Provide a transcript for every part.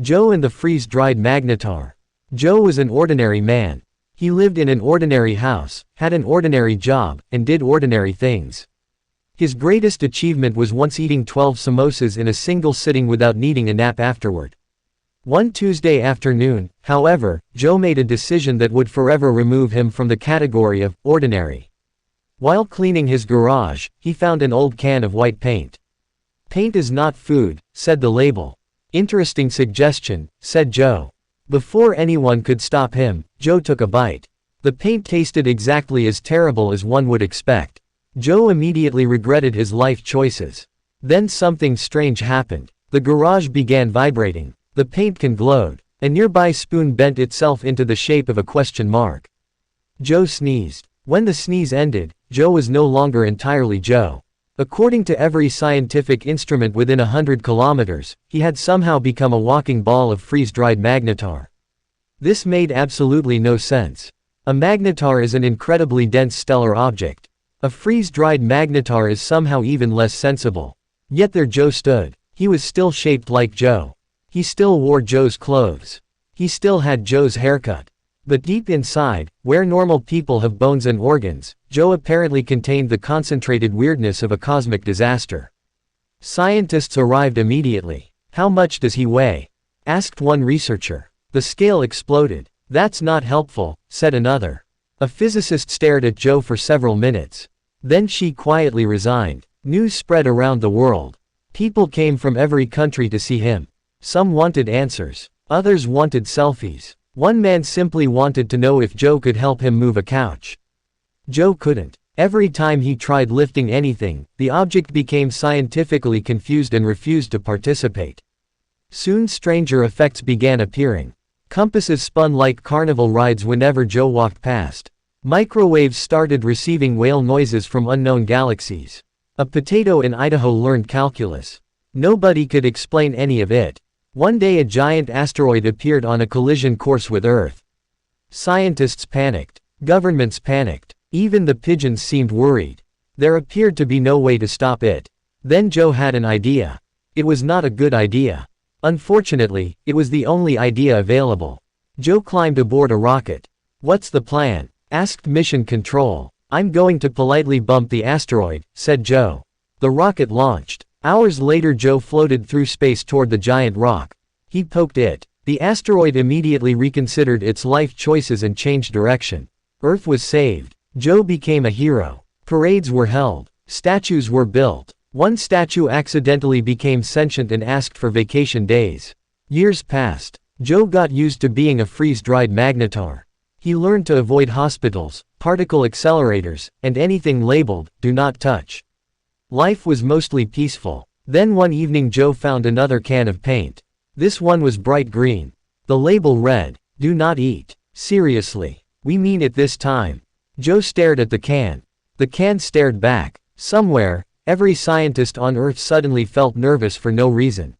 Joe and the freeze-dried magnetar. Joe was an ordinary man. He lived in an ordinary house, had an ordinary job, and did ordinary things. His greatest achievement was once eating 12 samosas in a single sitting without needing a nap afterward. One Tuesday afternoon, however, Joe made a decision that would forever remove him from the category of ordinary. While cleaning his garage, he found an old can of white paint. "Paint is not food," said the label. "Interesting suggestion," said Joe. Before anyone could stop him, Joe took a bite. The paint tasted exactly as terrible as one would expect. Joe immediately regretted his life choices. Then something strange happened. The garage began vibrating. The paint can glowed. A nearby spoon bent itself into the shape of a question mark. Joe sneezed. When the sneeze ended, Joe was no longer entirely Joe. According to every scientific instrument within 100 kilometers, he had somehow become a walking ball of freeze-dried magnetar. This made absolutely no sense. A magnetar is an incredibly dense stellar object. A freeze-dried magnetar is somehow even less sensible. Yet there Joe stood. He was still shaped like Joe. He still wore Joe's clothes. He still had Joe's haircut. But deep inside, where normal people have bones and organs, Joe apparently contained the concentrated weirdness of a cosmic disaster. Scientists arrived immediately. "How much does he weigh?" asked one researcher. "The scale exploded." "That's not helpful," said another. A physicist stared at Joe for several minutes. Then she quietly resigned. News spread around the world. People came from every country to see him. Some wanted answers. Others wanted selfies. One man simply wanted to know if Joe could help him move a couch. Joe couldn't. Every time he tried lifting anything, the object became scientifically confused and refused to participate. Soon stranger effects began appearing. Compasses spun like carnival rides whenever Joe walked past. Microwaves started receiving whale noises from unknown galaxies. A potato in Idaho learned calculus. Nobody could explain any of it. One day a giant asteroid appeared on a collision course with Earth. Scientists panicked. Governments panicked. Even the pigeons seemed worried. There appeared to be no way to stop it. Then Joe had an idea. It was not a good idea. Unfortunately, it was the only idea available. Joe climbed aboard a rocket. "What's the plan?" asked Mission Control. "I'm going to politely bump the asteroid," said Joe. The rocket launched. Hours later Joe floated through space toward the giant rock. He poked it. The asteroid immediately reconsidered its life choices and changed direction. Earth was saved. Joe became a hero. Parades were held. Statues were built. One statue accidentally became sentient and asked for vacation days. Years passed. Joe got used to being a freeze-dried magnetar. He learned to avoid hospitals, particle accelerators, and anything labeled, "Do not touch." Life was mostly peaceful. Then one evening Joe found another can of paint. This one was bright green. The label read, "Do not eat." "Seriously? We mean it this time." Joe stared at the can. The can stared back. Somewhere, every scientist on Earth suddenly felt nervous for no reason.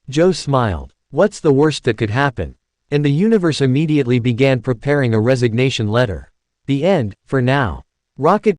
Joe smiled. What's the worst that could happen? And the universe immediately began preparing a resignation letter. The end, for now. Rocket